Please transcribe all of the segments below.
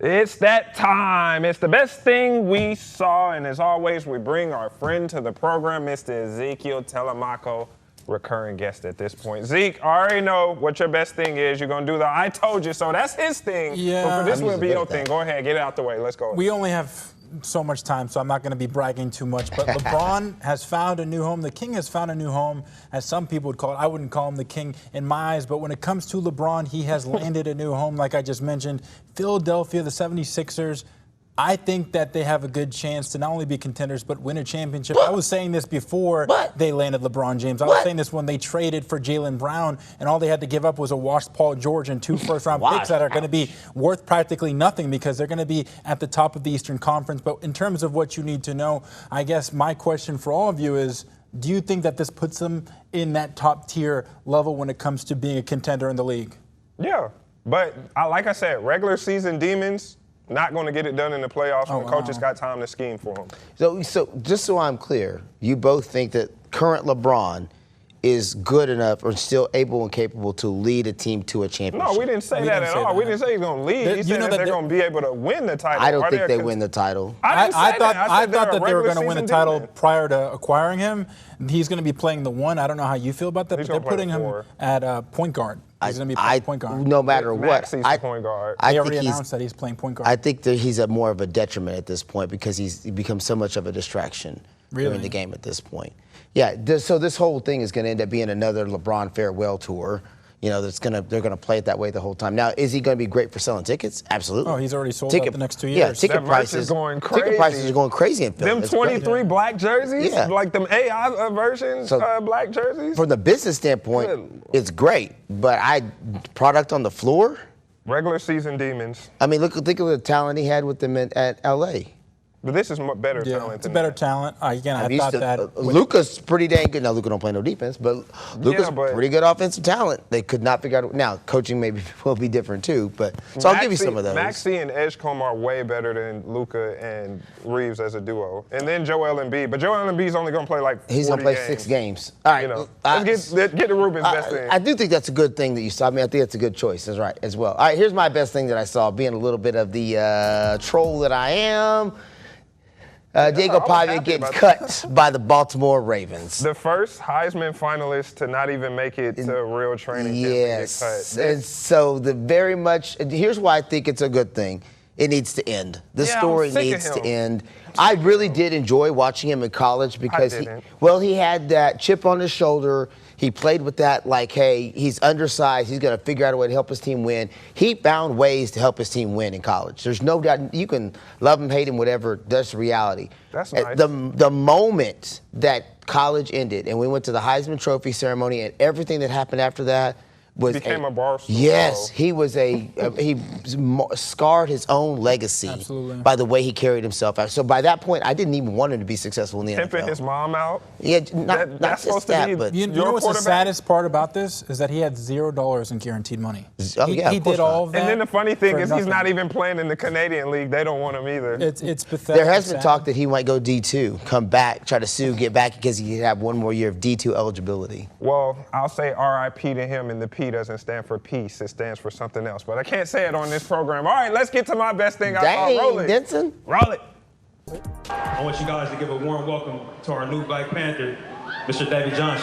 It's that time. It's the best thing we saw. And as always, we bring our friend to the program, Mr. Ezekiel Telemaco, recurring guest at this point. Zeke, I already know what your best thing is. You're going to do the I told you so. That's his thing. Yeah. But for this will be your thing. Go ahead. Get it out the way. Let's go. We only have so much time, so I'm not going to be bragging too much. But LeBron has found a new home. The king has found a new home, as some people would call it. I wouldn't call him the king in my eyes, but when it comes to LeBron, he has landed a new home, like I just mentioned. Philadelphia, the 76ers, I think that they have a good chance to not only be contenders, but win a championship. I was saying this before they landed LeBron James. I was saying this when they traded for Jaylen Brown, and all they had to give up was a washed Paul George and 2 first-round picks that are going to be worth practically nothing because they're going to be at the top of the Eastern Conference. But in terms of what you need to know, I guess my question for all of you is, do you think that this puts them in that top-tier level when it comes to being a contender in the league? Yeah, but like I said, regular season demons, not going to get it done in the playoffs when the coaches got time to scheme for them. So just so I'm clear, you both think that current LeBron is good enough or still able and capable to lead a team to a championship? No, we didn't say that at all. We didn't say he's going to lead. He said that they're going to be able to win the title. I don't think they win the title. I thought that they were going to win the title prior to acquiring him. He's going to be playing the 1. I don't know how you feel about that, but they're putting him at point guard. He's going to be playing point guard. No matter what, point guard. They already announced that he's playing point guard. I think that he's more of a detriment at this point because he becomes so much of a distraction during the game at this point. Yeah, so this whole thing is going to end up being another LeBron farewell tour. You know, they're gonna play it that way the whole time. Now, is he going to be great for selling tickets? Absolutely. Oh, he's already sold out the next 2 years. Yeah, ticket prices are going crazy in Philly. Them 23 black jerseys, like them AI versions, black jerseys. From the business standpoint, it's great, but product on the floor. Regular season demons. I mean, think of the talent he had with them at LA. But this is better talent. It's better talent. Again, I thought that Luka's pretty dang good. Now Luka don't play no defense, but Luka's pretty good offensive talent. They could not figure out. Now coaching maybe will be different too, but I'll give you some of those. Maxey and Edgecombe are way better than Luka and Reeves as a duo, and then Joel Embiid. But Joel Embiid's only going to play like 40 He's going to play 6 games. All right, let's get to Ruben's best thing. I do think that's a good thing that you saw. I mean, I think that's a good choice. That's right as well. All right, here's my best thing that I saw. Being a little bit of the troll that I am. Diego Pavia getting cut by the Baltimore Ravens. The first Heisman finalist to not even make it to a real training camp and get cut. And so here's why I think it's a good thing. It needs to end. The story needs to end. I really did enjoy watching him in college because he had that chip on his shoulder. He played with that like, hey, he's undersized. He's going to figure out a way to help his team win. He found ways to help his team win in college. There's no doubt. You can love him, hate him, whatever. That's the reality. That's nice. The moment that college ended and we went to the Heisman Trophy ceremony and everything that happened after that was became a Barstool. Yes, he was he scarred his own legacy by the way he carried himself out. So by that point, I didn't even want him to be successful in the NFL. Pimping his mom out. Yeah, not just that, but you know what's the saddest part about this is that he had $0 in guaranteed money. He did all of that. And then the funny thing is he's not even playing in the Canadian League. They don't want him either. It's pathetic. There has been talk that he might go D2, come back, try to sue, get back because he could have one more year of D2 eligibility. Well, I'll say R.I.P. to him, and the P doesn't stand for peace. It stands for something else. But I can't say it on this program. All right, let's get to my best thing. Roll it. Denson. Roll it. I want you guys to give a warm welcome to our new Black Panther, Mr. David Jonsson.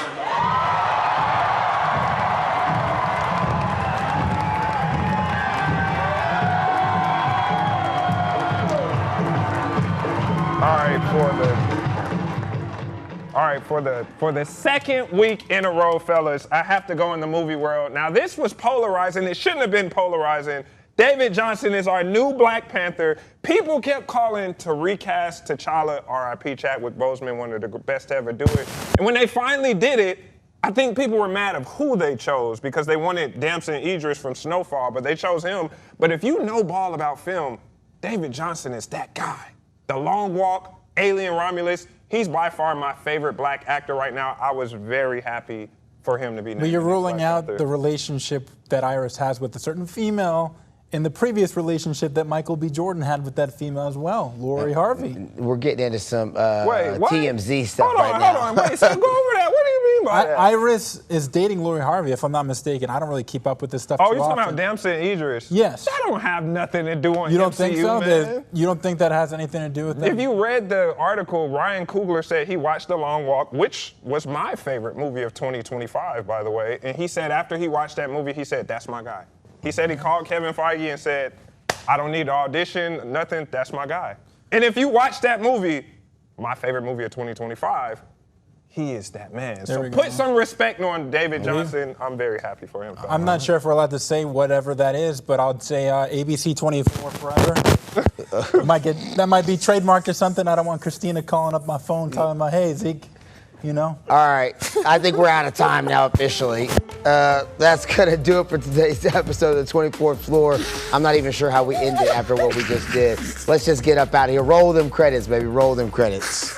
All right, for the second week in a row, fellas, I have to go in the movie world. Now, this was polarizing. It shouldn't have been polarizing. David Jonsson is our new Black Panther. People kept calling to recast T'Challa, R.I.P. Chadwick Boseman, one of the best to ever do it. And when they finally did it, I think people were mad of who they chose because they wanted Damson Idris from Snowfall, but they chose him. But if you know ball about film, David Jonsson is that guy. The Long Walk, Alien Romulus, he's by far my favorite black actor right now. I was very happy for him to be named. But you're ruling out the relationship that Iris has with a certain female in the previous relationship that Michael B. Jordan had with that female as well, Lori Harvey. We're getting into some TMZ stuff right now. Hold on. Wait, so go over that. What do you mean mean by that? Iris is dating Lori Harvey, if I'm not mistaken. I don't really keep up with this stuff. Oh, too you're talking often. about Dempsey and Idris? Yes. That don't have nothing to do on You don't MCU, think so? man. You don't think that has anything to do with that? If you read the article, Ryan Coogler said he watched The Long Walk, which was my favorite movie of 2025, by the way. And he said after he watched that movie, he said, that's my guy. He said he called Kevin Feige and said, I don't need to audition, nothing, that's my guy. And if you watch that movie, my favorite movie of 2025, he is that man. So put some respect on David Jonsson. I'm very happy for him. I'm not sure if we're allowed to say whatever that is, but I'll say ABC 24 forever. That might be trademark or something. I don't want Christina calling up my phone telling me, hey, Zeke, you know? All right. I think we're out of time now officially. That's going to do it for today's episode of the 24th Floor. I'm not even sure how we ended after what we just did. Let's just get up out of here. Roll them credits, baby. Roll them credits.